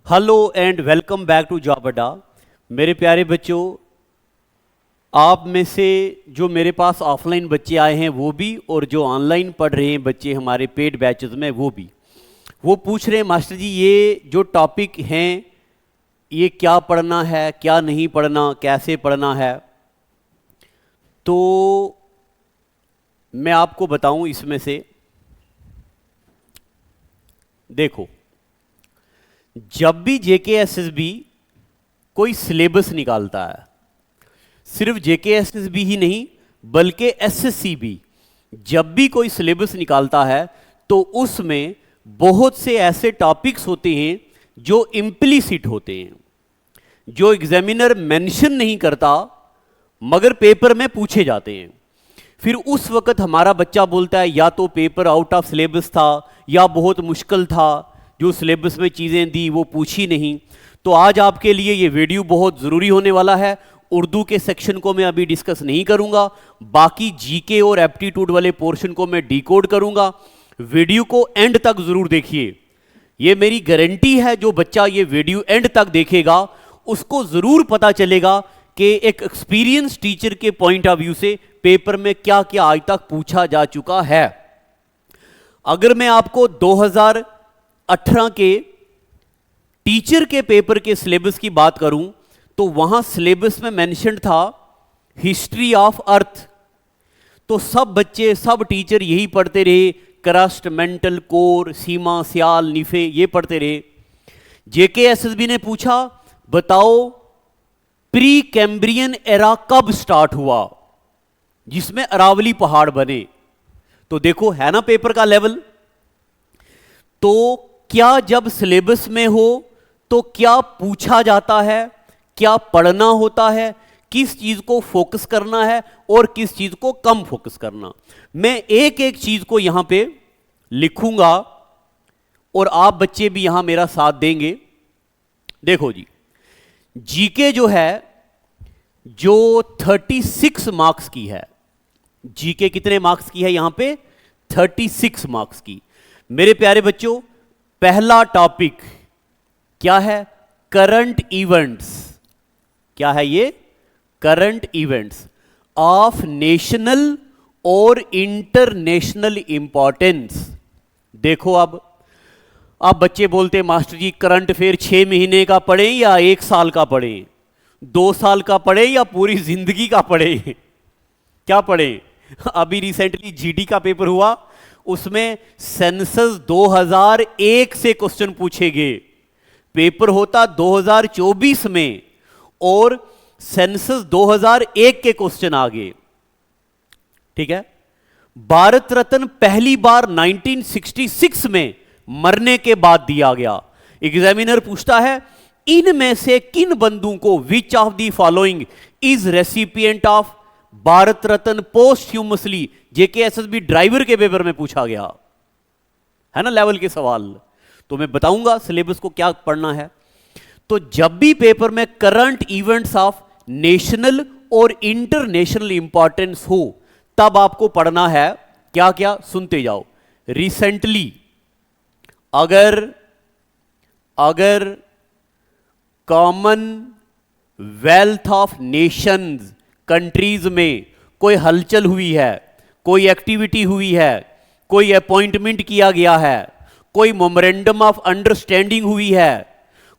Hello and welcome back to Job Adda. मेरे प्यारे बच्चों, आप में से जो मेरे पास ऑफलाइन बच्चे आए हैं वो भी, और जो ऑनलाइन पढ़ रहे हैं बच्चे हमारे पेड बैचेस में वो भी, वो पूछ रहे हैं मास्टर जी ये जो टॉपिक हैं ये क्या पढ़ना है, क्या नहीं पढ़ना, कैसे पढ़ना है। तो मैं आपको बताऊं, इसमें से देखो, जब भी जेकेएसएसबी कोई सिलेबस निकालता है, सिर्फ जेकेएसएसबी ही नहीं बल्कि एसएससी भी जब भी कोई सिलेबस निकालता है तो उसमें बहुत से ऐसे टॉपिक्स होते हैं जो इम्प्लिसिट होते हैं, जो एग्जामिनर मेंशन नहीं करता मगर पेपर में पूछे जाते हैं। फिर उस वक्त हमारा बच्चा बोलता है या तो पेपर आउट ऑफ सिलेबस था या बहुत मुश्किल था, जो सिलेबस में चीज़ें दी वो पूछी नहीं। तो आज आपके लिए ये वीडियो बहुत ज़रूरी होने वाला है। उर्दू के सेक्शन को मैं अभी डिस्कस नहीं करूंगा, बाकी जीके और एप्टीट्यूड वाले पोर्शन को मैं डिकोड करूंगा। वीडियो को एंड तक ज़रूर देखिए, ये मेरी गारंटी है। जो बच्चा ये वीडियो एंड तक देखेगा उसको ज़रूर पता चलेगा कि एक एक्सपीरियंस टीचर के पॉइंट ऑफ व्यू से पेपर में क्या क्या आज तक पूछा जा चुका है। अगर मैं आपको 2018 के टीचर के पेपर के सिलेबस की बात करूं तो वहां सिलेबस में मेंशन था हिस्ट्री ऑफ अर्थ। तो सब बच्चे, सब टीचर यही पढ़ते रहे, क्रस्ट, मेंटल कोर, सीमा, सियाल, निफे, ये पढ़ते रहे। जेकेएसएसबी ने पूछा बताओ प्री कैम्ब्रियन एरा कब स्टार्ट हुआ जिसमें अरावली पहाड़ बने। तो देखो है ना पेपर का लेवल। तो क्या जब सिलेबस में हो तो क्या पूछा जाता है, क्या पढ़ना होता है, किस चीज को फोकस करना है और किस चीज को कम फोकस करना। मैं एक एक चीज को यहां पे लिखूंगा और आप बच्चे भी यहां मेरा साथ देंगे। देखो जी, जीके जो है जो 36 मार्क्स की है, जीके कितने मार्क्स की है यहां पे 36 मार्क्स की। मेरे प्यारे बच्चों, पहला टॉपिक क्या है, करंट इवेंट्स। क्या है ये, करंट इवेंट्स ऑफ नेशनल और इंटरनेशनल इंपॉर्टेंस। देखो अब बच्चे बोलते हैं मास्टर जी करंट अफेयर 6 महीने का पढ़े या 1 साल का पढ़े, 2 साल का पढ़े या पूरी जिंदगी का पढ़े, क्या पढ़े। अभी रिसेंटली जीडी का पेपर हुआ, उसमें सेंसस 2001 से क्वेश्चन पूछे गए। पेपर होता 2024 में और सेंसस 2001 के क्वेश्चन आ गए। ठीक है। भारत रत्न पहली बार 1966 में मरने के बाद दिया गया। एग्जामिनर पूछता है इनमें से किन बंधुओं को, which of the following is recipient of Bharat Ratna posthumously. JKSSB driver के पेपर में पूछा गया है ना लेवल के सवाल। तो मैं बताऊंगा सिलेबस को क्या पढ़ना है। तो जब भी पेपर में करंट इवेंट्स ऑफ नेशनल और इंटरनेशनल इंपॉर्टेंस हो तब आपको पढ़ना है क्या क्या, सुनते जाओ। रिसेंटली अगर कॉमनवेल्थ ऑफ नेशंस कंट्रीज में कोई हलचल हुई है, कोई एक्टिविटी हुई है, कोई अपॉइंटमेंट किया गया है, कोई मेमोरेंडम ऑफ अंडरस्टैंडिंग हुई है,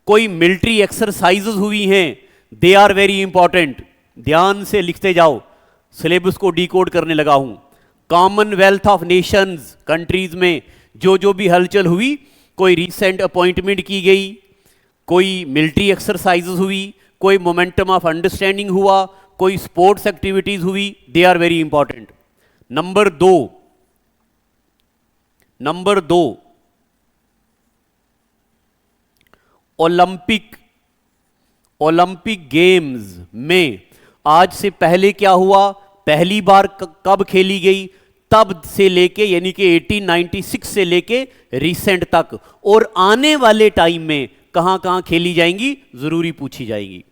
कोई मिलिट्री एक्सरसाइजेस हुई हैं, दे आर वेरी इंपॉर्टेंट। ध्यान से लिखते जाओ, सिलेबस को डिकोड करने लगा हूं। कॉमनवेल्थ ऑफ नेशंस कंट्रीज में जो जो भी हलचल हुई, कोई रिसेंट अपॉइंटमेंट की गई, कोई मिलिट्री एक्सरसाइजेस हुई, कोई मोमेंटम ऑफ अंडरस्टैंडिंग हुआ, कोई स्पोर्ट्स एक्टिविटीज हुई, they are very important. Number दो ओलंपिक गेम्स में आज से पहले क्या हुआ, पहली बार कब खेली गई, तब से लेके यानी कि 1896 से लेके रिसेंट तक, और आने वाले टाइम में कहां कहां खेली जाएंगी, जरूरी पूछी जाएगी।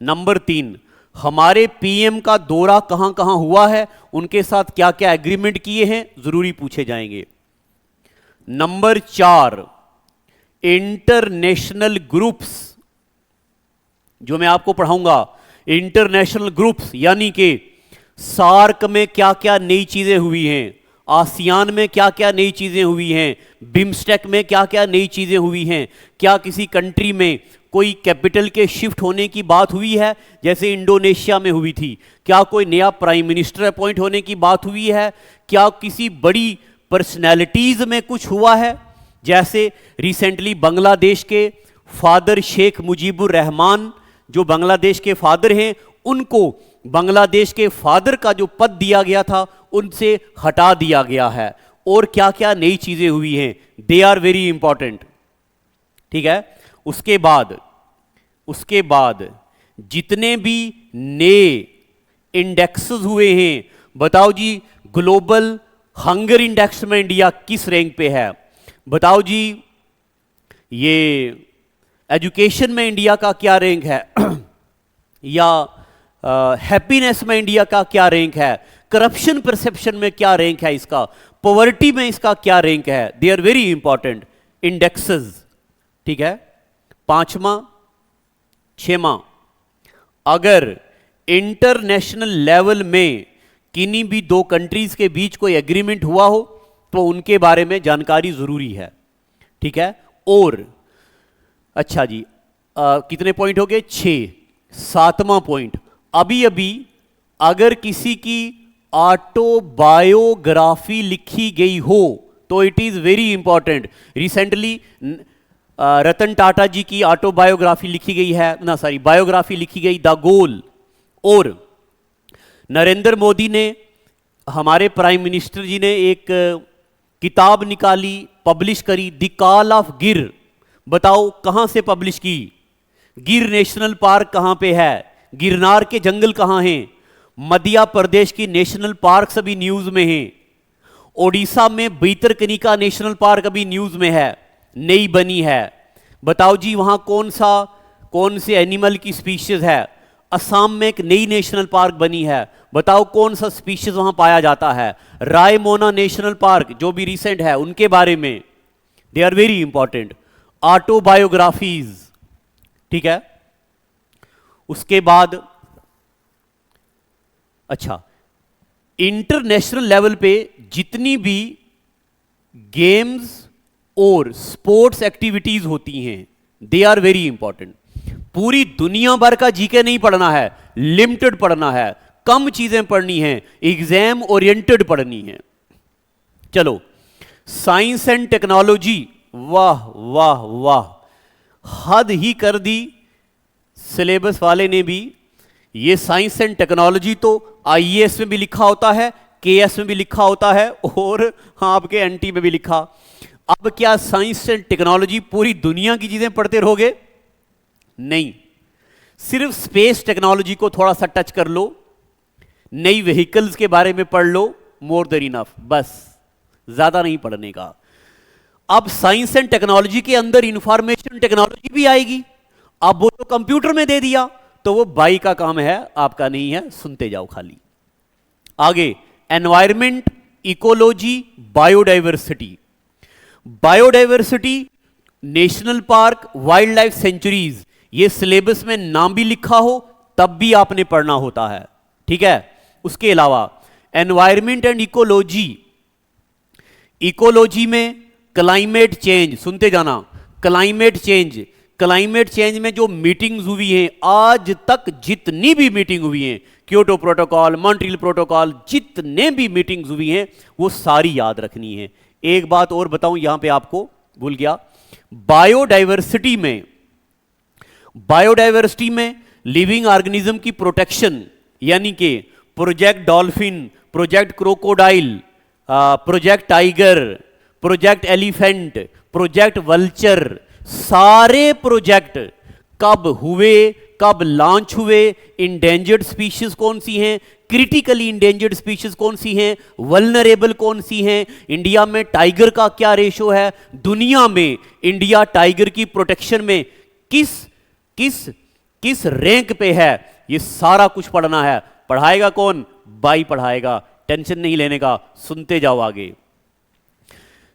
नंबर तीन हमारे पीएम का दौरा कहां कहां हुआ है, उनके साथ क्या क्या एग्रीमेंट किए हैं, जरूरी पूछे जाएंगे। नंबर 4 इंटरनेशनल ग्रुप्स, जो मैं आपको पढ़ाऊंगा, इंटरनेशनल ग्रुप्स यानी कि सार्क में क्या क्या नई चीजें हुई हैं, आसियान में क्या क्या नई चीजें हुई हैं, बिम्स्टेक में क्या क्या नई चीजें हुई हैं, क्या किसी कंट्री में कोई कैपिटल के शिफ्ट होने की बात हुई है जैसे इंडोनेशिया में हुई थी, क्या कोई नया प्राइम मिनिस्टर अपॉइंट होने की बात हुई है, क्या किसी बड़ी पर्सनैलिटीज में कुछ हुआ है, जैसे रिसेंटली बांग्लादेश के फादर शेख मुजीबुर रहमान, जो बांग्लादेश के फादर हैं, उनको बांग्लादेश के फादर का जो पद दिया गया था उनसे हटा दिया गया है, और क्या क्या नई चीजें हुई हैं, दे आर वेरी इंपॉर्टेंट। ठीक है, उसके बाद जितने भी नए इंडेक्सेस हुए हैं, बताओ जी ग्लोबल हंगर इंडेक्स में इंडिया किस रैंक पे है, बताओ जी ये एजुकेशन में इंडिया का क्या रैंक है या हैप्पीनेस में इंडिया का क्या रैंक है, करप्शन परसेप्शन में क्या रैंक है इसका, पॉवर्टी में इसका क्या रैंक है, they are very important indexes. ठीक है, पांचवा, छठवां, अगर इंटरनेशनल लेवल में किन्हीं भी दो कंट्रीज के बीच कोई एग्रीमेंट हुआ हो तो उनके बारे में जानकारी जरूरी है। ठीक है, और अच्छा जी कितने पॉइंट हो गए, 6। सातवां पॉइंट, अभी अभी अगर किसी की ऑटोबायोग्राफी लिखी गई हो तो it is very important. Recently Ratan Tata ji की ऑटोबायोग्राफी लिखी गई है, ना सॉरी बायोग्राफी लिखी गई, द गोल, और नरेंद्र मोदी ने, हमारे प्राइम मिनिस्टर जी ने एक किताब निकाली, पब्लिश करी, द कॉल ऑफ गिर। बताओ कहां से पब्लिश की, गिर नेशनल पार्क कहां पे है, गिरनार के जंगल कहां हैं, मध्य प्रदेश की नेशनल पार्क अभी न्यूज में हैं, ओडिशा में भीतरकनिका नेशनल पार्क अभी न्यूज में है, नई बनी है, बताओ जी वहां कौन से एनिमल की स्पीशीज है, असम में एक नई नेशनल पार्क बनी है, बताओ कौन सा स्पीशीज वहां पाया जाता है, रायमोना नेशनल पार्क जो भी रिसेंट है उनके बारे में, they are very important autobiographies. ठीक है, उसके बाद अच्छा, इंटरनेशनल लेवल पे जितनी भी गेम्स और स्पोर्ट्स एक्टिविटीज होती हैं दे आर वेरी इंपॉर्टेंट। पूरी दुनिया भर का जीके नहीं पढ़ना है, लिमिटेड पढ़ना है, कम चीजें पढ़नी हैं, एग्जाम ओरिएंटेड पढ़नी है। चलो, साइंस एंड टेक्नोलॉजी, वाह वाह वाह, हद ही कर दी सिलेबस वाले ने भी। ये साइंस एंड टेक्नोलॉजी तो आईएएस में भी लिखा होता है, केएस में भी लिखा होता है, और आपके एनटी में भी लिखा। अब क्या साइंस एंड टेक्नोलॉजी पूरी दुनिया की चीजें पढ़ते रहोगे? नहीं, सिर्फ स्पेस टेक्नोलॉजी को थोड़ा सा टच कर लो, नई व्हीकल्स के बारे में पढ़ लो, मोर देन इनफ, बस ज्यादा नहीं पढ़ने का। अब साइंस एंड टेक्नोलॉजी के अंदर इंफॉर्मेशन टेक्नोलॉजी भी आएगी। अब वो तो कंप्यूटर में दे दिया तो वो बाई का काम है, आपका नहीं है, सुनते जाओ खाली। आगे, environment, ecology, biodiversity. Biodiversity, national park, wild life sanctuaries, ये सिलेबस में नाम भी लिखा हो तब भी आपने पढ़ना होता है। ठीक है, उसके अलावा एनवायरमेंट एंड इकोलॉजी, इकोलॉजी में क्लाइमेट चेंज, सुनते जाना, क्लाइमेट चेंज, क्लाइमेट चेंज में जो मीटिंग्स हुई हैं आज तक, जितनी भी मीटिंग हुई हैं, क्योटो प्रोटोकॉल, मॉन्ट्रियल प्रोटोकॉल, जितने भी मीटिंग्स हुई हैं वो सारी याद रखनी है। एक बात और बताऊं यहां पे आपको, भूल गया, बायोडाइवर्सिटी में, बायोडाइवर्सिटी में लिविंग ऑर्गेनिज्म की प्रोटेक्शन, यानी कि project dolphin, project crocodile, project tiger, project elephant, project vulture, सारे प्रोजेक्ट कब हुए, कब लॉन्च हुए, इंडेंजर्ड स्पीशीज कौन सी हैं, क्रिटिकली इंडेंजर्ड स्पीशीज कौन सी हैं, वल्नरेबल कौन सी हैं, इंडिया में टाइगर का क्या रेशो है, दुनिया में इंडिया टाइगर की प्रोटेक्शन में किस किस किस रैंक पे है, ये सारा कुछ पढ़ना है। पढ़ाएगा कौन? बाई पढ़ाएगा, टेंशन नहीं लेने का, सुनते जाओ आगे।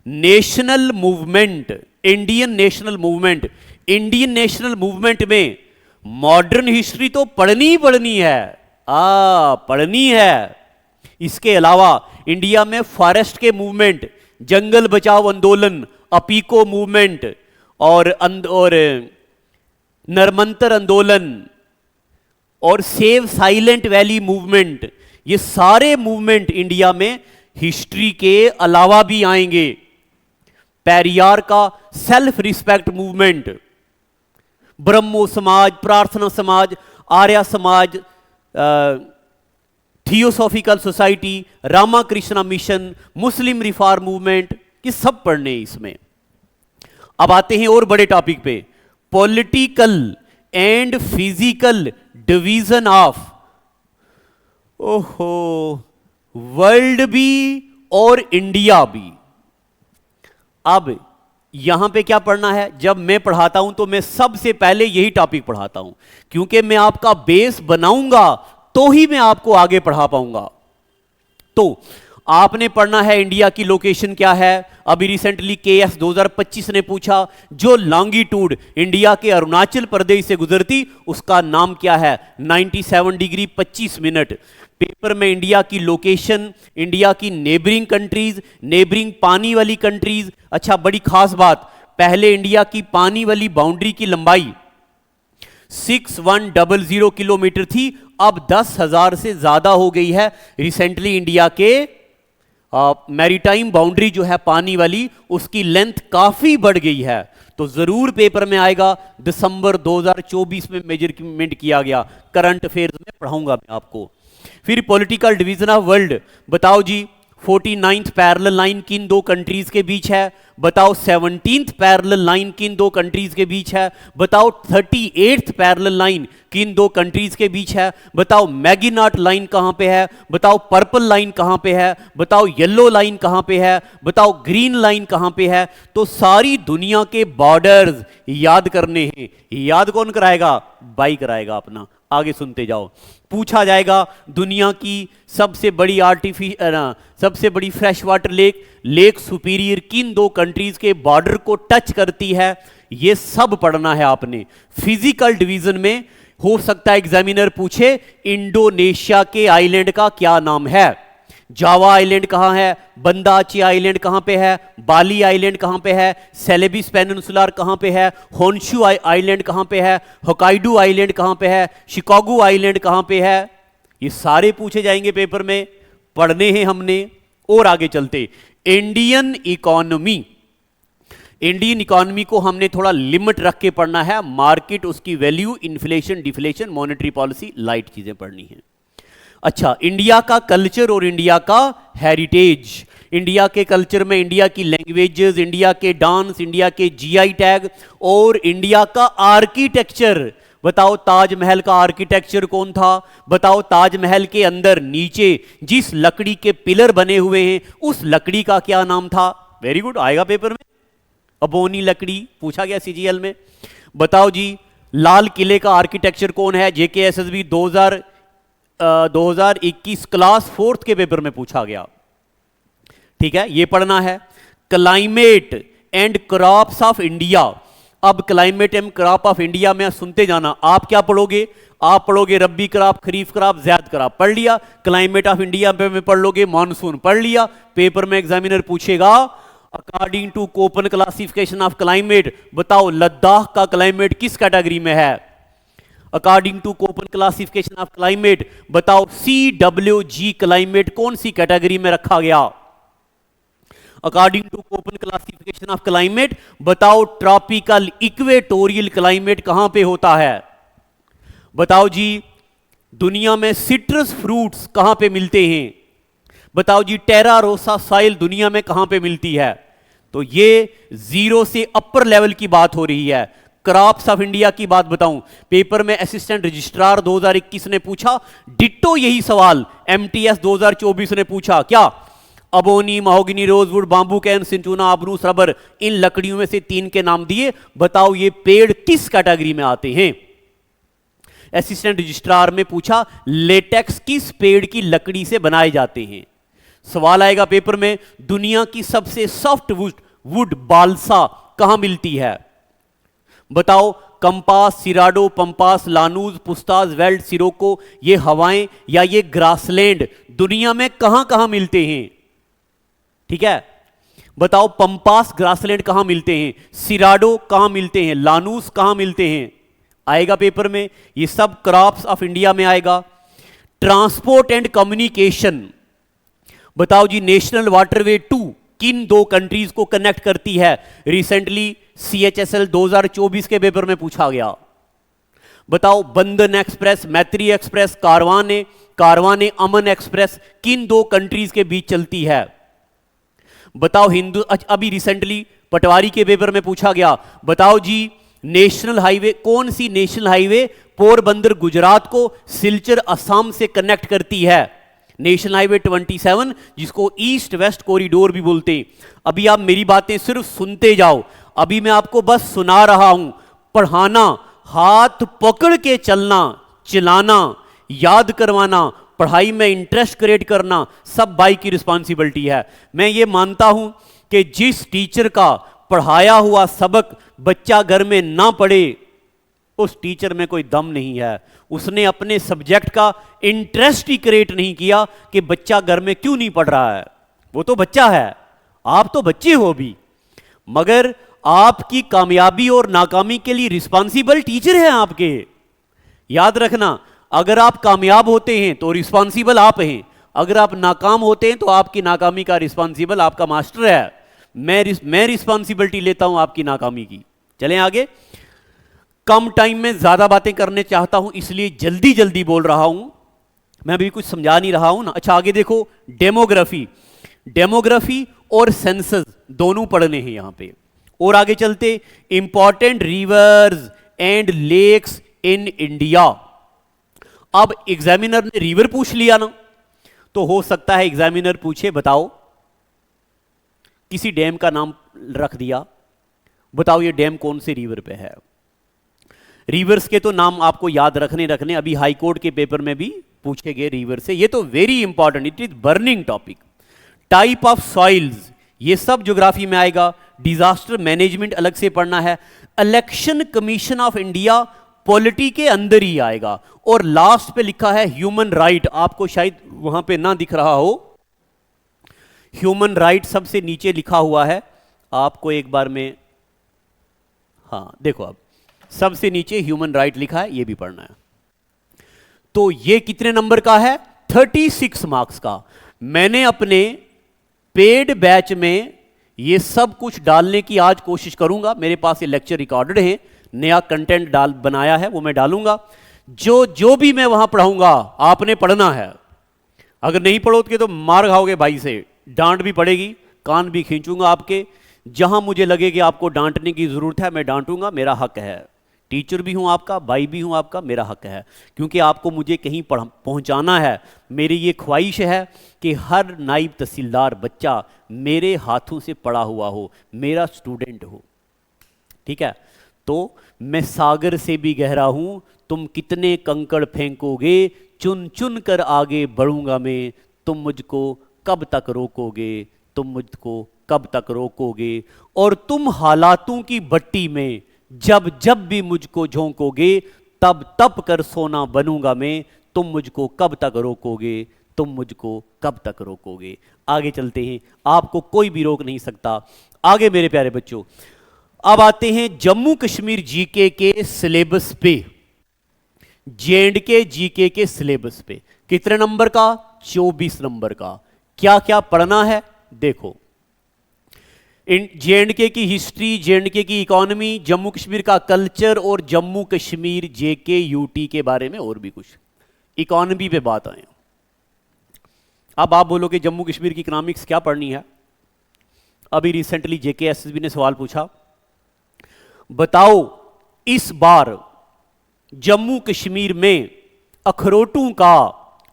National movement, Indian national movement. Indian national movement में मॉडर्न हिस्ट्री तो पढ़नी ही पढ़नी है, पढ़नी है। इसके अलावा इंडिया में फॉरेस्ट के मूवमेंट, जंगल बचाओ आंदोलन, अपीको मूवमेंट और नरमंतर आंदोलन और सेव साइलेंट वैली मूवमेंट, ये सारे मूवमेंट इंडिया में हिस्ट्री के अलावा भी आएंगे। पेरियार का सेल्फ रिस्पेक्ट मूवमेंट, ब्रह्मो समाज, प्रार्थना समाज, आर्या समाज, थियोसॉफिकल सोसाइटी, रामाकृष्णा मिशन, मुस्लिम रिफॉर्म मूवमेंट, ये सब पढ़ने इसमें। अब आते हैं और बड़े टॉपिक पे, political and physical division of, ओहो, वर्ल्ड भी और इंडिया भी। अब यहां पे क्या पढ़ना है, जब मैं पढ़ाता हूं तो मैं सबसे पहले यही टॉपिक पढ़ाता हूं, क्योंकि मैं आपका बेस बनाऊंगा तो ही मैं आपको आगे पढ़ा पाऊंगा। तो आपने पढ़ना है इंडिया की लोकेशन क्या है। अभी रिसेंटली केएस 2025 ने पूछा, जो लॉन्गिट्यूड इंडिया के अरुणाचल प्रदेश से गुजरती उसका नाम क्या है, 97 डिग्री 25 मिनट। पेपर में इंडिया की लोकेशन, इंडिया की नेबरिंग कंट्रीज, नेबरिंग पानी वाली कंट्रीज। अच्छा, बड़ी खास बात, पहले इंडिया की पानी वाली बाउंड्री की लंबाई 6100 किलोमीटर थी, अब 10,000 से ज्यादा हो गई है। रिसेंटली इंडिया के मैरीटाइम बाउंड्री जो है पानी वाली, उसकी लेंथ काफी बढ़ गई है। तो जरूर पेपर में आएगा, दिसंबर 2024 में मेजरमेंट किया गया, करंट अफेयर्स में पढ़ाऊंगा मैं आपको। फिर पॉलिटिकल डिवीजन ऑफ वर्ल्ड, बताओ जी 49th पैरेलल लाइन किन दो कंट्रीज के बीच है, बताओ 17th पैरेलल लाइन किन दो कंट्रीज के बीच है, बताओ 38th पैरेलल लाइन किन दो कंट्रीज के बीच है, बताओ मैगिनाट लाइन कहां पे है, बताओ पर्पल लाइन कहां पे है, बताओ येलो लाइन कहां पे है, बताओ ग्रीन लाइन कहां पे है। तो सारी दुनिया के बॉर्डर्स याद करने हैं। याद कौन कराएगा, भाई कराएगा अपना। आगे सुनते जाओ। पूछा जाएगा दुनिया की सबसे बड़ी सबसे बड़ी फ्रेश वाटर लेक सुपीरियर किन दो कंट्रीज के बॉर्डर को टच करती है, ये सब पढ़ना है आपने। फिजिकल डिवीजन में हो सकता है एग्जामिनर पूछे इंडोनेशिया के आइलैंड का क्या नाम है। जावा आइलैंड कहां है, बंदा आची आइलैंड कहां पे है, बाली आइलैंड कहां पे है, सेलेबिस पेनिनसुलर कहां पे है, होन्शु आइलैंड कहां पे है, होकाइडो आइलैंड कहां पे है, शिकागो आइलैंड कहां पे है। ये सारे पूछे जाएंगे पेपर में, पढ़ने हैं हमने। और आगे चलते, इंडियन इकोनॉमी। इंडियन इकोनॉमी को हमने थोड़ा लिमिट रख के पढ़ना है। मार्केट, उसकी value, inflation, deflation, monetary policy, light चीजें पढ़नी है। अच्छा, इंडिया का कल्चर और इंडिया का हेरिटेज। इंडिया के कल्चर में इंडिया की लैंग्वेजेस, इंडिया के डांस, इंडिया के जीआई टैग और इंडिया का आर्किटेक्चर। बताओ ताजमहल का आर्किटेक्चर कौन था, बताओ ताजमहल के अंदर नीचे जिस लकड़ी के पिलर बने हुए हैं उस लकड़ी का क्या नाम था। वेरी गुड, आएगा पेपर में। अबोनी लकड़ी पूछा गया सीजीएल में। बताओ जी लाल किले का आर्किटेक्चर कौन है, जेकेएसएसबी 2021 क्लास 4th के पेपर में पूछा गया। ठीक है, ये पढ़ना है। Climate and crops of India. अब climate and crop of India में सुनते जाना। आप क्या पढ़ोगे, आप पढ़ोगे rabi crop, kharif crop, zaid crop पढ़ लिया। क्लाइमेट ऑफ इंडिया में पढ़ लोगे मानसून पढ़ लिया। पेपर में एग्जामिनर पूछेगा according to Koppen classification of climate, बताओ लद्दाख का क्लाइमेट किस कैटेगरी में है। According to Koppen classification of climate बताओ CWG क्लाइमेट कौन सी कैटेगरी में रखा गया। According to Koppen classification of climate बताओ ट्रॉपिकल इक्वेटोरियल क्लाइमेट कहां पे होता है। बताओ जी दुनिया में सिट्रस फ्रूट्स कहां पे मिलते हैं। बताओ जी टेरा रोसा सॉइल दुनिया में कहां पे मिलती है। तो ये 0 से अपर लेवल की बात हो रही है। क्रॉप्स ऑफ इंडिया की बात बताऊं, पेपर में असिस्टेंट रजिस्ट्रार 2021 ने पूछा, डिट्टो यही सवाल MTS 2024 ने पूछा। क्या ebony, mahogany, rosewood, bamboo cane, cinchona, अबरूस, रबर, इन लकड़ियों में से 3 के नाम दिए, बताओ ये पेड़ किस कैटेगरी में आते हैं। असिस्टेंट रजिस्ट्रार में पूछा लेटेक्स किस पेड़ की लकड़ी से बनाए जाते हैं। सवाल आएगा पेपर में दुनिया की सबसे सॉफ्ट वुड बालसा कहां मिलती है? बताओ, कंपास, सिराडो, पंपास, लानूज, पुस्ताज, वेल्ड, सिरोको, ये हवाएं या ये ग्रासलैंड दुनिया में कहां कहां मिलते हैं? ठीक है, बताओ पंपास, ग्रासलैंड कहां मिलते हैं, सिराडो कहां मिलते हैं, लानूस कहां मिलते हैं? आएगा पेपर में, ये सब क्रॉप्स ऑफ इंडिया में आएगा। ट्रांसपोर्ट एंड कम्युनिकेशन, बताओ जी, नेशनल वाटरवे 2 किन दो कंट्रीज को कनेक्ट करती है? रिसेंटली CHSL 2024 के पेपर में पूछा गया। बताओ, बंधन एक्सप्रेस, मैत्री एक्सप्रेस, कारवाने अमन एक्सप्रेस किन दो कंट्रीज के बीच चलती है? बताओ, अभी रिसेंटली पटवारी के पेपर में पूछा गया, बताओ जी, नेशनल हाईवे, कौन सी नेशनल हाईवे पोरबंदर गुजरात को सिलचर असम से कनेक्ट करती है? नेशनल हाईवे 27, जिसको ईस्ट वेस्ट कॉरिडोर भी बोलते हैं। अभी आप मेरी बातें सिर्फ सुनते जाओ, अभी मैं आपको बस सुना रहा हूं। पढ़ाना, हाथ पकड़ के चलना, चलाना, याद करवाना, पढ़ाई में इंटरेस्ट क्रिएट करना, सब भाई की रिस्पॉन्सिबिलिटी है। मैं ये मानता हूं कि जिस टीचर का पढ़ाया हुआ सबक बच्चा घर में ना पढ़े, उस टीचर में कोई दम नहीं है। उसने अपने सब्जेक्ट का इंटरेस्ट ही क्रिएट नहीं किया कि बच्चा घर में क्यों नहीं पढ़ रहा है। वो तो बच्चा है, आप तो बच्चे हो भी, मगर आपकी कामयाबी और नाकामी के लिए रिस्पॉन्सिबल टीचर है आपके। याद रखना, अगर आप कामयाब होते हैं तो रिस्पॉन्सिबल आप हैं, अगर आप नाकाम होते हैं तो आपकी नाकामी का रिस्पॉन्सिबल आपका मास्टर है। मैं रिस्पॉन्सिबिलिटी लेता हूं आपकी नाकामी की। चलें आगे। कम टाइम में ज्यादा बातें करने चाहता हूं, इसलिए जल्दी जल्दी बोल रहा हूं, मैं अभी कुछ समझा नहीं रहा हूं ना। अच्छा, आगे देखो, डेमोग्राफी और सेंसस दोनों पढ़ने हैं यहां पे। और आगे चलते, important rivers and lakes in India. अब एग्जामिनर ने रिवर पूछ लिया ना, तो हो सकता है एग्जामिनर पूछे, बताओ किसी डैम का नाम रख दिया, बताओ ये डैम कौन से रिवर पे है। रिवर्स के तो नाम आपको याद रखने, अभी हाई कोर्ट के पेपर में भी पूछे गए रिवर से, ये तो very important, it is burning topic. Type of soils, ये सब ज्योग्राफी में आएगा। डिजास्टर मैनेजमेंट अलग से पढ़ना है। Election commission of India polity के अंदर ही आएगा। और लास्ट पे लिखा है ह्यूमन राइट, आपको शायद वहां पे ना दिख रहा हो, ह्यूमन राइट सबसे नीचे लिखा हुआ है, आपको एक बार में, हाँ देखो, अब सबसे नीचे ह्यूमन राइट लिखा है, ये भी पढ़ना है। तो ये कितने नंबर का है? 36 मार्क्स का। मैंने अपने पेड बैच में ये सब कुछ डालने की आज कोशिश करूंगा। मेरे पास ये लेक्चर रिकॉर्डेड है, नया कंटेंट बनाया है, वो मैं डालूंगा। जो भी मैं वहां पढ़ाऊंगा आपने पढ़ना है। अगर नहीं पढ़ोगे तो मार खाओगे भाई से, डांट भी पड़ेगी, कान भी खींचूंगा आपके। जहां मुझे लगे कि आपको डांटने की जरूरत है मैं डांटूंगा, मेरा हक है। टीचर भी हूं आपका, भाई भी हूं आपका, मेरा हक है, क्योंकि आपको मुझे कहीं पहुंचाना है। मेरी ये ख्वाहिश है कि हर नायब तहसीलदार बच्चा मेरे हाथों से पढ़ा हुआ हो, मेरा स्टूडेंट हो। ठीक है, तो मैं सागर से भी गहरा हूं, तुम कितने कंकड़ फेंकोगे, चुन चुन कर आगे बढ़ूंगा मैं, तुम मुझको कब तक रोकोगे, तुम मुझको कब तक रोकोगे। और तुम हालातों की भट्टी में जब जब भी मुझको झोंकोगे, तब तब कर सोना बनूंगा मैं, तुम मुझको कब तक रोकोगे, तुम मुझको कब तक रोकोगे। आगे चलते हैं, आपको कोई भी रोक नहीं सकता। आगे मेरे प्यारे बच्चों, अब आते हैं जम्मू कश्मीर जीके के सिलेबस पे। जेएंडके जीके के सिलेबस पे कितने नंबर का? 24 नंबर का। क्या क्या पढ़ना है देखो, जेएंडके की हिस्ट्री, जेएंडके की इकोनॉमी, जम्मू कश्मीर का कल्चर और जम्मू कश्मीर जेके यूटी के बारे में और भी कुछ। इकोनॉमी पे बात आए। अब आप बोलोगे जम्मू कश्मीर की इकोनॉमिक्स क्या पढ़नी है? अभी रिसेंटली जेके एसएसबी ने सवाल पूछा, बताओ इस बार जम्मू कश्मीर में अखरोटों का,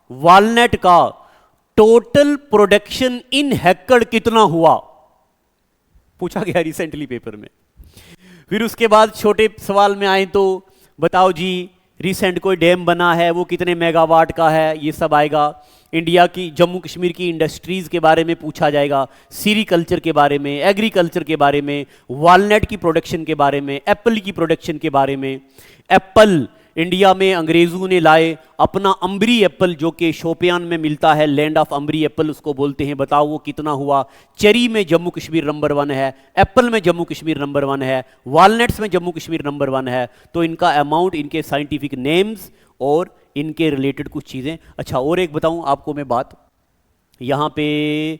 वॉलनट का टोटल प्रोडक्शन इन हेक्टर कितना हुआ? पूछा गया रिसेंटली पेपर में। फिर उसके बाद छोटे सवाल में आए तो बताओ जी रिसेंट कोई डैम बना है वो कितने मेगावाट का है, ये सब आएगा। इंडिया की, जम्मू कश्मीर की इंडस्ट्रीज के बारे में पूछा जाएगा, सीरीकल्चर के बारे में, एग्रीकल्चर के बारे में, वॉलनट की प्रोडक्शन के बारे में, एप्पल की प्रोडक्शन के बारे में। एप्पल इंडिया में अंग्रेजों ने लाए अपना अम्बरी एप्पल, जो कि शोपियान में मिलता है, लैंड ऑफ अम्बरी एप्पल उसको बोलते हैं। बताओ वो कितना हुआ। चेरी में जम्मू कश्मीर नंबर 1 है, एप्पल में जम्मू कश्मीर नंबर 1 है, वॉलनट्स में जम्मू कश्मीर नंबर 1 है। तो इनका अमाउंट, इनके साइंटिफिक नेम्स और इनके रिलेटेड कुछ चीज़ें। अच्छा, और एक बताऊं आपको मैं बात, यहां पे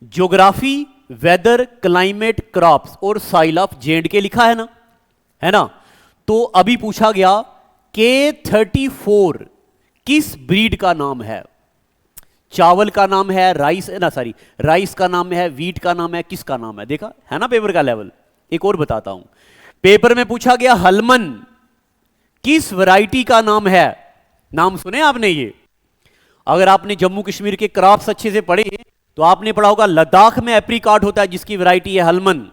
ज्योग्राफी, वेदर, क्लाइमेट, क्रॉप्स और साइल ऑफ J&K लिखा है ना। तो अभी पूछा गया K34 किस ब्रीड का नाम है? चावल का नाम है, राइस का नाम है, वीट का नाम है, किसका नाम है? देखा है ना पेपर का लेवल। एक और बताता हूं, पेपर में पूछा गया हलमन किस वैरायटी का नाम है? नाम सुने आपने ये? अगर आपने जम्मू कश्मीर के क्रॉप्स अच्छे से पढ़े तो आपने पढ़ा होगा लद्दाख में एप्रिकॉट होता है जिसकी वैरायटी है हलमन।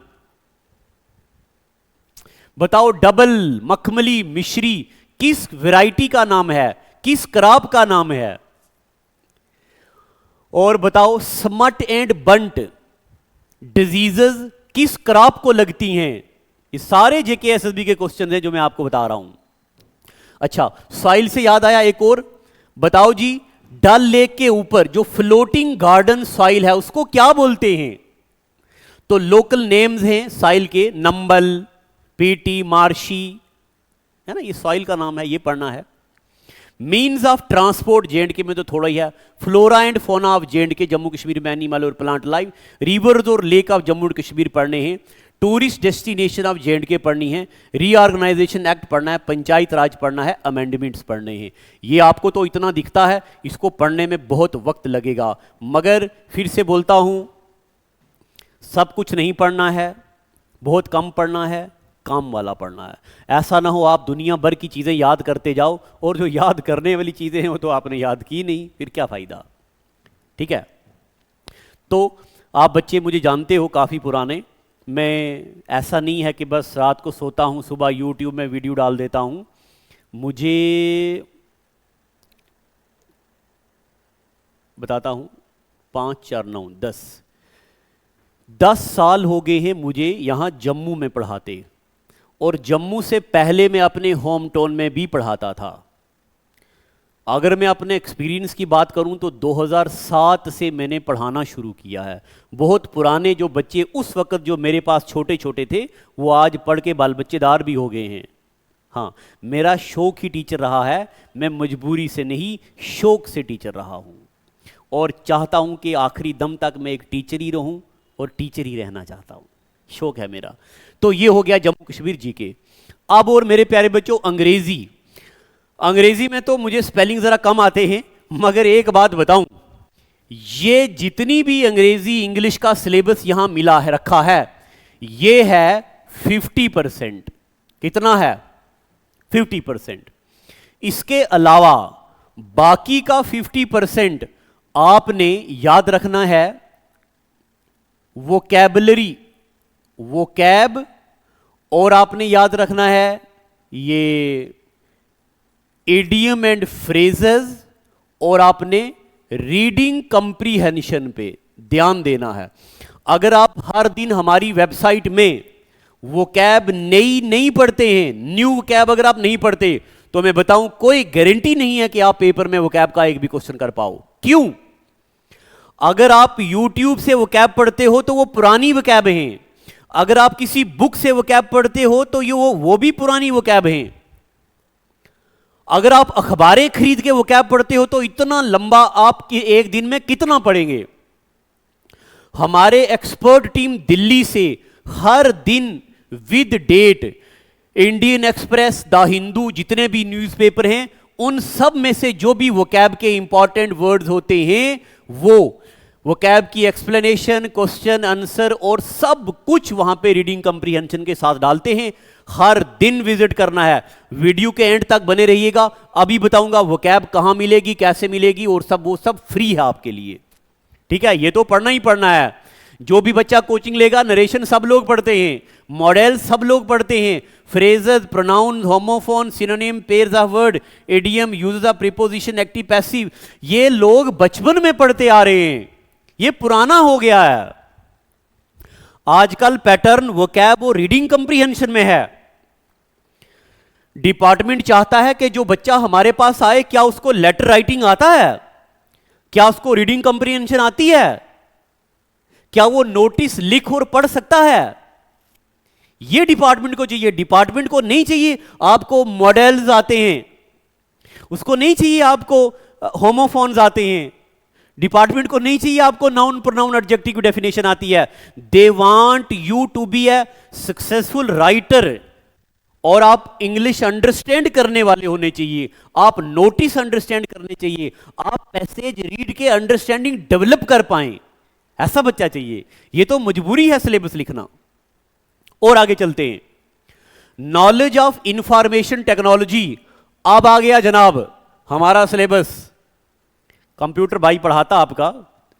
बताओ डबल, मखमली, मिश्री किस वैरायटी का नाम है, किस क्रॉप का नाम है? और बताओ स्मट एंड बंट डिजीजेस किस क्रॉप को लगती हैं? ये सारे JKSSB के क्वेश्चन हैं जो मैं आपको बता रहा हूं। अच्छा, सॉइल से याद आया एक और, बताओ जी डल लेक के ऊपर जो फ्लोटिंग गार्डन सॉइल है उसको क्या बोलते हैं? तो लोकल नेम्स हैं सॉइल के, नंबल, पीटी, मार्शी, है ना, ये सॉइल का नाम है, ये पढ़ना है। मीन्स ऑफ ट्रांसपोर्ट J&K में तो थोड़ा ही है। Flora and fauna of J&K, Jammu Kashmir में एनिमल और प्लांट लाइफ। रिवर्स और lake of Jammu and Kashmir पढ़ने हैं। टूरिस्ट डेस्टिनेशन ऑफ J&K पढ़नी है। रीऑर्गेनाइजेशन एक्ट पढ़ना है, पंचायत राज पढ़ना है, अमेंडमेंट्स पढ़ने हैं। ये आपको तो इतना दिखता है, इसको पढ़ने में बहुत वक्त लगेगा। मगर फिर से बोलता हूं, सब कुछ नहीं पढ़ना है, बहुत कम पढ़ना है, काम वाला पढ़ना है। ऐसा ना हो आप दुनिया भर की चीज़ें याद करते जाओ और जो याद करने वाली चीज़ें हैं वो तो आपने याद की नहीं, फिर क्या फ़ायदा। ठीक है, तो आप बच्चे मुझे जानते हो काफ़ी पुराने, मैं ऐसा नहीं है कि बस रात को सोता हूँ, सुबह YouTube में वीडियो डाल देता हूँ। मुझे बताता हूँ, 5 4 9 10 साल हो गए हैं मुझे यहाँ जम्मू में पढ़ाते, और जम्मू से पहले मैं अपने होम टाउन में भी पढ़ाता था। अगर मैं अपने एक्सपीरियंस की बात करूं तो 2007 से मैंने पढ़ाना शुरू किया है। बहुत पुराने जो बच्चे उस वक्त जो मेरे पास छोटे छोटे थे वो आज पढ़ के बाल बच्चेदार भी हो गए हैं। हाँ, मेरा शौक ही टीचर रहा है, मैं मजबूरी से नहीं, शौक से टीचर रहा हूँ, और चाहता हूँ कि आखिरी दम तक मैं एक टीचर ही रहूँ और टीचर ही रहना चाहता हूँ, शौक है मेरा। तो ये हो गया जम्मू कश्मीर GK। अब और मेरे प्यारे बच्चों, अंग्रेजी में तो मुझे स्पेलिंग जरा कम आते हैं, मगर एक बात बताऊं, ये जितनी भी अंग्रेजी इंग्लिश का सिलेबस यहां मिला है, रखा है, ये है 50%। कितना है? 50%। इसके अलावा बाकी का 50% आपने याद रखना है वोकैबुलरी, वोकैब, और आपने याद रखना है ये इडियम एंड फ्रेजेस, और आपने रीडिंग कंप्रीहेंशन पे ध्यान देना है। अगर आप हर दिन हमारी वेबसाइट में वोकैब नई नहीं पढ़ते हैं, न्यू वोकैब अगर आप नहीं पढ़ते, तो मैं बताऊं कोई गारंटी नहीं है कि आप पेपर में वोकैब का एक भी क्वेश्चन कर पाओ। क्यों? अगर आप YouTube से वोकैब पढ़ते हो तो वो पुरानी वोकैब हैं, अगर आप किसी बुक से वोकैब पढ़ते हो तो ये वो भी पुरानी वोकैब हैं, अगर आप अखबारें खरीद के वोकैब पढ़ते हो तो इतना लंबा आप एक दिन में कितना पढ़ेंगे। हमारे एक्सपर्ट टीम दिल्ली से हर दिन with date Indian Express, the Hindu, जितने भी न्यूज़पेपर हैं उन सब में से जो भी वोकैब के इंपॉर्टेंट वर्ड्स होते हैं वो वोकैब की एक्सप्लेनेशन, क्वेश्चन आंसर और सब कुछ वहां पे रीडिंग कंप्रीहेंशन के साथ डालते हैं। हर दिन विजिट करना है। वीडियो के एंड तक बने रहिएगा, अभी बताऊंगा वोकैब कहां मिलेगी, कैसे मिलेगी, और सब वो सब फ्री है आपके लिए। ठीक है, ये तो पढ़ना ही पढ़ना है। जो भी बच्चा कोचिंग लेगा, नरेशन सब लोग पढ़ते हैं, मॉडल सब लोग पढ़ते हैं, phrases, pronoun, homophone, synonym, pairs of word, idiom, uses of preposition, active, passive, ये लोग बचपन में पढ़ते आ रहे हैं, ये पुराना हो गया है। आजकल पैटर्न, वोकैब और रीडिंग कंप्रीहेंशन में है। डिपार्टमेंट चाहता है कि जो बच्चा हमारे पास आए, क्या उसको लेटर राइटिंग आता है, क्या उसको रीडिंग कंप्रीहेंशन आती है, क्या वो नोटिस लिख और पढ़ सकता है। ये डिपार्टमेंट को चाहिए। डिपार्टमेंट को नहीं चाहिए आपको मॉडल्स आते हैं, उसको नहीं चाहिए आपको होमोफोन्स आते हैं, डिपार्टमेंट को नहीं चाहिए आपको नाउन, प्रोनाउन, एडजेक्टिव की डेफिनेशन आती है। They want you to be a successful writer, और आप इंग्लिश अंडरस्टैंड करने वाले होने चाहिए, आप नोटिस अंडरस्टैंड करने चाहिए, आप पैसेज रीड के अंडरस्टैंडिंग डेवलप कर पाएं, ऐसा बच्चा चाहिए। ये तो मजबूरी है सिलेबस लिखना। और आगे चलते हैं, नॉलेज ऑफ इंफॉर्मेशन टेक्नोलॉजी अब आ गया जनाब हमारा सिलेबस। कंप्यूटर भाई पढ़ाता, आपका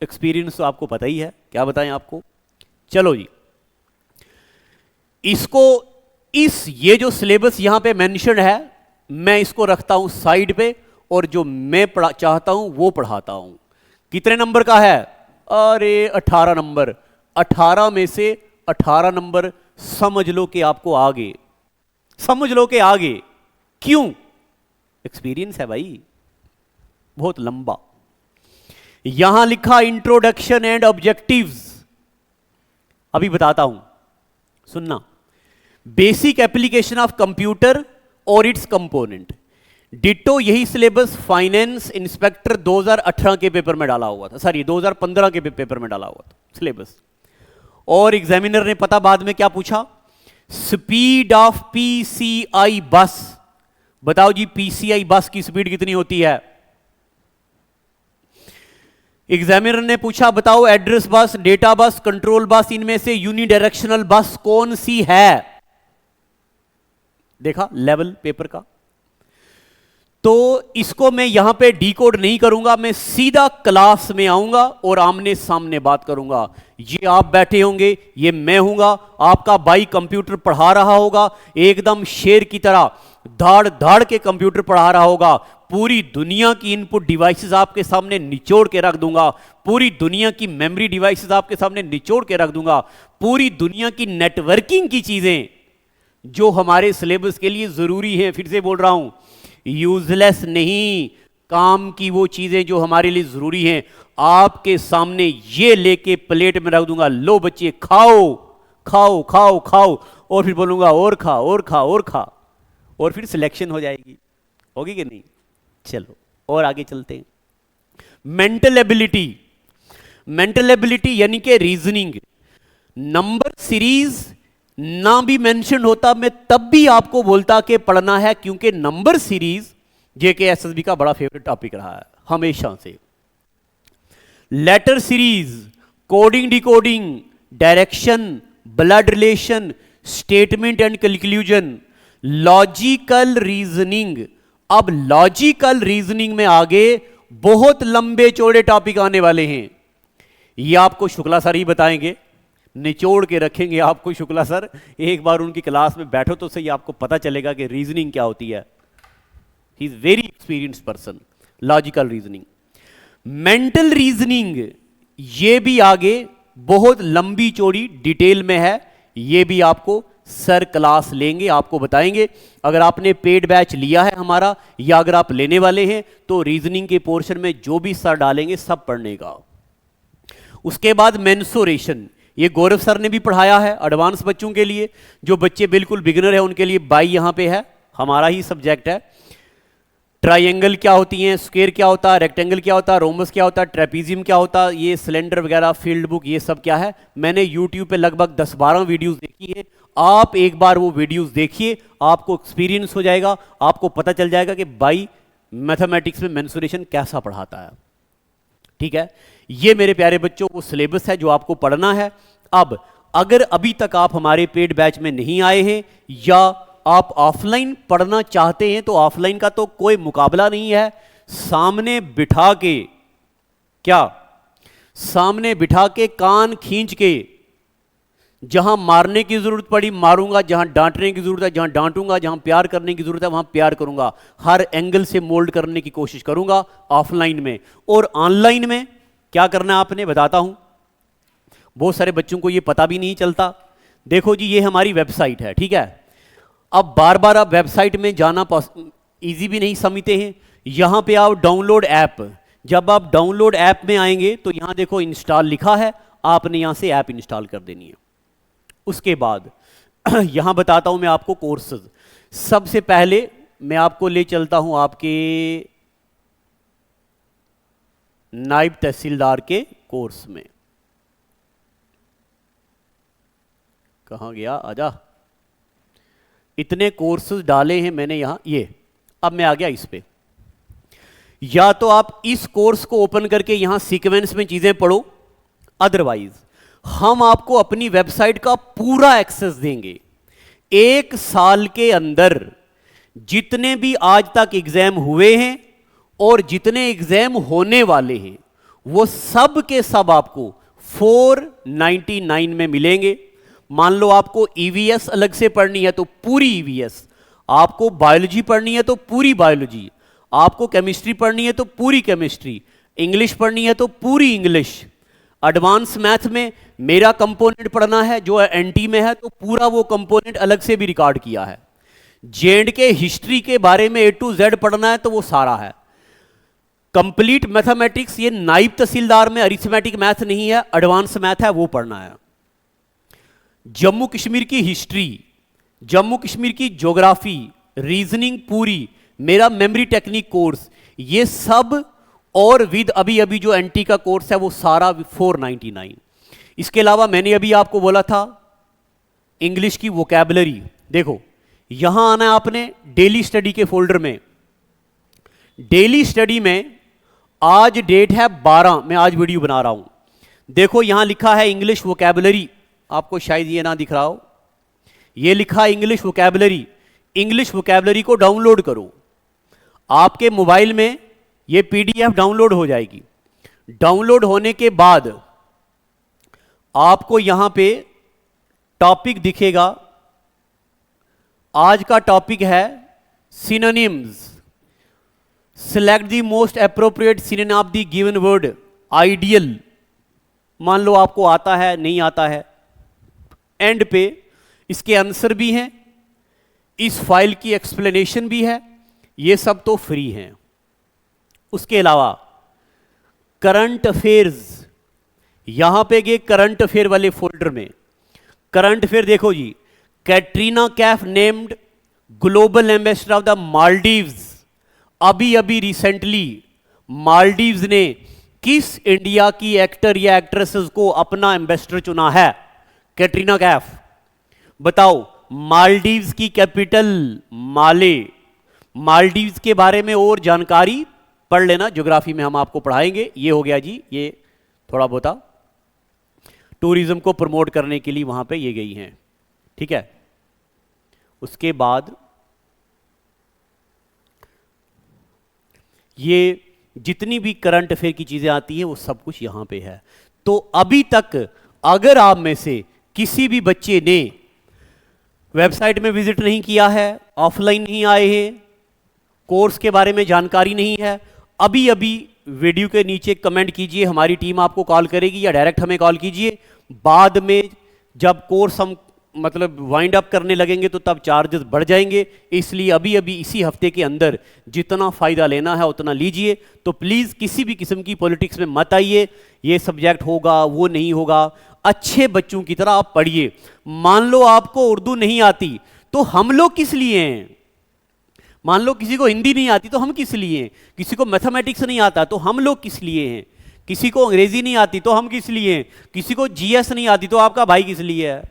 एक्सपीरियंस तो आपको पता ही है, क्या बताएं आपको। चलो जी, इसको ये जो सिलेबस यहां पे मेंशन है, मैं इसको रखता हूं साइड पे, और जो मैं चाहता हूं वो पढ़ाता हूं। कितने नंबर का है? अरे 18 नंबर। 18 में से 18 नंबर समझ लो कि आपको आगे, समझ लो कि आगे। क्यों? एक्सपीरियंस है भाई, बहुत लंबा। यहां लिखा इंट्रोडक्शन एंड ऑब्जेक्टिव्स, अभी बताता हूं, सुनना। बेसिक एप्लीकेशन ऑफ कंप्यूटर और इट्स कंपोनेंट, डिटो यही सिलेबस फाइनेंस इंस्पेक्टर 2018 के पेपर में डाला हुआ था, सॉरी 2015 के पेपर में डाला हुआ था सिलेबस। और एग्जामिनर ने पता बाद में क्या पूछा? स्पीड ऑफ पीसीआई बस। बताओ जी, पीसीआई बस की स्पीड कितनी होती है? एग्जामिनर ने पूछा बताओ address bus, data bus, control bus, इनमें से यूनिडायरेक्शनल बस कौन सी है? देखा लेवल पेपर का। तो इसको मैं यहां पे डीकोड नहीं करूंगा, मैं सीधा क्लास में आऊंगा और आमने सामने बात करूंगा। ये आप बैठे होंगे, ये मैं हूंगा, आपका भाई कंप्यूटर पढ़ा रहा होगा, एकदम शेर की तरह धाड़ धाड़ के कंप्यूटर पढ़ा रहा होगा। पूरी दुनिया की इनपुट डिवाइसेस आपके सामने निचोड़ के रख दूंगा, पूरी दुनिया की मेमोरी डिवाइसेस आपके सामने निचोड़ के रख दूंगा, पूरी दुनिया की नेटवर्किंग की चीजें जो हमारे सिलेबस के लिए जरूरी हैं, फिर से बोल रहा हूं, यूजलेस नहीं, काम की वो चीजें जो हमारे लिए जरूरी हैं, आपके सामने ये लेके प्लेट में रख दूंगा। लो बच्चे खाओ खाओ खाओ खाओ, और फिर बोलूंगा और खा और खा और खा, और फिर सिलेक्शन हो जाएगी। होगी कि नहीं? चलो और आगे चलते हैं। मेंटल एबिलिटी, मेंटल एबिलिटी यानी कि रीजनिंग। नंबर सीरीज ना भी मेंशन होता, मैं तब भी आपको बोलता कि पढ़ना है, क्योंकि नंबर सीरीज जेके एसएसबी का बड़ा फेवरेट टॉपिक रहा है हमेशा से। Letter series, coding decoding, direction, blood relation, statement and conclusion, logical reasoning. अब लॉजिकल रीजनिंग में आगे बहुत लंबे चौड़े टॉपिक आने वाले हैं, ये आपको शुक्ला सर ही बताएंगे, निचोड़ के रखेंगे आपको शुक्ला सर। एक बार उनकी क्लास में बैठो तो सही, आपको पता चलेगा कि रीजनिंग क्या होती है। He is very experienced person. Logical reasoning, mental reasoning, ये भी आगे बहुत लंबी चौड़ी डिटेल में है, ये भी आपको सर क्लास लेंगे, आपको बताएंगे। अगर आपने पेड बैच लिया है हमारा, या अगर आप लेने वाले हैं, तो रीजनिंग के पोर्शन में जो भी सर डालेंगे सब पढ़ने का। उसके बाद मेंसुरेशन, ये गौरव सर ने भी पढ़ाया है एडवांस बच्चों के लिए। जो बच्चे बिल्कुल बिगिनर है उनके लिए बाई यहां पे है, हमारा ही सब्जेक्ट है। ट्राइंगल क्या होती हैं, स्क्वायर क्या होता है, रेक्टेंगल क्या होता है, रोमस क्या होता है, ट्रेपीजियम क्या होता है, ये सिलेंडर वगैरह, फील्ड बुक, ये सब क्या है। मैंने यूट्यूब पे लगभग 10-12 वीडियोस देखी है, आप एक बार वो वीडियोस देखिए, आपको एक्सपीरियंस हो जाएगा, आपको पता चल जाएगा कि भाई मैथमेटिक्स में मेंसुरेशन कैसा पढ़ाता है। ठीक है, ये मेरे प्यारे बच्चों वो सिलेबस है जो आपको पढ़ना है। अब अगर अभी तक आप हमारे पेड बैच में नहीं आए हैं, या आप ऑफलाइन पढ़ना चाहते हैं, तो ऑफलाइन का तो कोई मुकाबला नहीं है। सामने बिठा के, क्या सामने बिठा के, कान खींच के जहां मारने की जरूरत पड़ी मारूंगा, जहां डांटने की जरूरत है जहां डांटूंगा, जहां प्यार करने की जरूरत है वहां प्यार करूंगा, हर एंगल से मोल्ड करने की कोशिश करूंगा ऑफलाइन में। और ऑनलाइन में क्या करना है आपने बताता हूं, बहुत सारे बच्चों को ये पता भी नहीं चलता। देखो जी, ये हमारी वेबसाइट है, ठीक है। अब बार बार आप वेबसाइट में जाना इजी भी नहीं समझते हैं। यहां पे आओ डाउनलोड ऐप, जब आप डाउनलोड ऐप में आएंगे तो यहां देखो इंस्टॉल लिखा है, आपने यहां से ऐप इंस्टॉल कर देनी है। उसके बाद यहां बताता हूं मैं आपको कोर्सेज। सबसे पहले मैं आपको ले चलता हूं आपके नायब तहसीलदार के कोर्स में। कहां गया, आजा। इतने कोर्सेज डाले हैं मैंने यहां, ये अब मैं आ गया इस पे। या तो आप इस कोर्स को ओपन करके यहां सीक्वेंस में चीजें पढ़ो, अदरवाइज हम आपको अपनी वेबसाइट का पूरा एक्सेस देंगे। 1 साल के अंदर जितने भी आज तक एग्जाम हुए हैं और जितने एग्जाम होने वाले हैं वो सब के सब आपको 499 में मिलेंगे। मान लो आपको ईवीएस अलग से पढ़नी है तो पूरी ईवीएस, आपको बायोलॉजी पढ़नी है तो पूरी बायोलॉजी, आपको केमिस्ट्री पढ़नी है तो पूरी केमिस्ट्री, इंग्लिश पढ़नी है तो पूरी इंग्लिश, एडवांस मैथ में मेरा कंपोनेंट पढ़ना है जो एनटी में है तो पूरा वो कंपोनेंट अलग से भी रिकॉर्ड किया है। जेएंड के हिस्ट्री के बारे में A to Z पढ़ना है तो वो सारा है। कंप्लीट मैथमेटिक्स, ये नायब तहसीलदार में अरिथमेटिक मैथ नहीं है, एडवांस मैथ है, वो पढ़ना है। जम्मू कश्मीर की हिस्ट्री, जम्मू कश्मीर की ज्योग्राफी, रीजनिंग पूरी, मेरा मेमोरी टेक्निक कोर्स, ये सब और विद अभी अभी जो एनटी का कोर्स है वो सारा 499। इसके अलावा मैंने अभी आपको बोला था इंग्लिश की वोकैबुलरी। देखो यहां आना है आपने डेली स्टडी के फोल्डर में। डेली स्टडी में आज डेट है 12, मैं आज वीडियो बना रहा हूं। देखो यहां लिखा है इंग्लिश वोकैबुलरी, आपको शायद ये ना दिख रहा हो, ये लिखा है इंग्लिश वोकैबुलरी। इंग्लिश वोकैबुलरी को डाउनलोड करो, आपके मोबाइल में ये पीडीएफ डाउनलोड हो जाएगी। डाउनलोड होने के बाद आपको यहां पे टॉपिक दिखेगा। आज का टॉपिक है synonyms. Select the most appropriate synonym of the given word. Ideal, मान लो आपको आता है नहीं आता है। एंड पे इसके आंसर भी हैं, इस फाइल की एक्सप्लेनेशन भी है, ये सब तो फ्री हैं। उसके अलावा करंट अफेयर्स, यहां पे गए करंट अफेयर वाले फोल्डर में। करंट अफेयर देखो जी, Katrina Kaif named global ambassador of the Maldives. अभी अभी रिसेंटली मालदीव्स ने किस इंडिया की एक्टर या एक्ट्रेसेस को अपना एम्बेसडर चुना है? कैटरीना कैफ। बताओ मालदीव्स की कैपिटल माले। मालदीव्स के बारे में और जानकारी पढ़ लेना, ज्योग्राफी में हम आपको पढ़ाएंगे। ये हो गया जी, ये थोड़ा बहुत टूरिज्म को प्रमोट करने के लिए वहां पे ये गई हैं, ठीक है। उसके बाद ये जितनी भी करंट अफेयर की चीजें आती हैं वो सब कुछ यहां पे है। तो अभी तक अगर आप में से किसी भी बच्चे ने वेबसाइट में विजिट नहीं किया है, ऑफलाइन नहीं आए हैं, कोर्स के बारे में जानकारी नहीं है, अभी अभी वीडियो के नीचे कमेंट कीजिए, हमारी टीम आपको कॉल करेगी या डायरेक्ट हमें कॉल कीजिए। बाद में जब कोर्स हम मतलब वाइंड अप करने लगेंगे तो तब चार्जेस बढ़ जाएंगे, इसलिए अभी अभी इसी हफ्ते के अंदर जितना फ़ायदा लेना है उतना लीजिए। तो प्लीज़ किसी भी किस्म की पॉलिटिक्स में मत आइए, ये सब्जेक्ट होगा वो नहीं होगा। अच्छे बच्चों की तरह आप पढ़िए। मान लो आपको उर्दू नहीं आती तो हम लोग किस लिए हैं? मान लो किसी को हिंदी नहीं आती तो हम किस लिए हैं? किसी को मैथमेटिक्स नहीं आता तो हम लोग किस लिए हैं? किसी को अंग्रेजी नहीं आती तो हम किस लिए हैं? किसी को जीएस नहीं आती तो आपका भाई किस लिए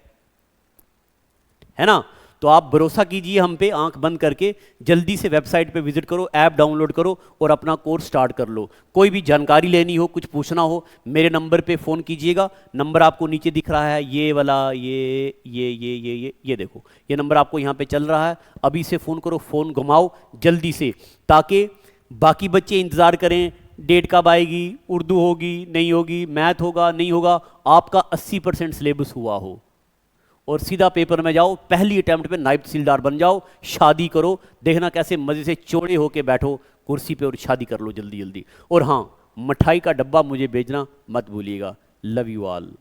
है ना? तो आप भरोसा कीजिए हम पे, आंख बंद करके जल्दी से वेबसाइट पे विजिट करो, ऐप डाउनलोड करो और अपना कोर्स स्टार्ट कर लो। कोई भी जानकारी लेनी हो, कुछ पूछना हो, मेरे नंबर पे फ़ोन कीजिएगा। नंबर आपको नीचे दिख रहा है, ये वाला, ये देखो, ये नंबर आपको यहाँ पे चल रहा है। अभी से फ़ोन करो, फ़ोन घुमाओ जल्दी से, ताकि बाकी बच्चे इंतज़ार करें डेट कब आएगी, उर्दू होगी नहीं होगी, मैथ होगा नहीं होगा, आपका 80% सिलेबस हुआ हो। और सीधा पेपर में जाओ, पहली अटेम्प्ट पे नायब तहसीलदार बन जाओ, शादी करो, देखना कैसे मज़े से चौड़े होके बैठो कुर्सी पे और शादी कर लो जल्दी जल्दी। और हाँ, मिठाई का डब्बा मुझे भेजना मत भूलिएगा। Love you all.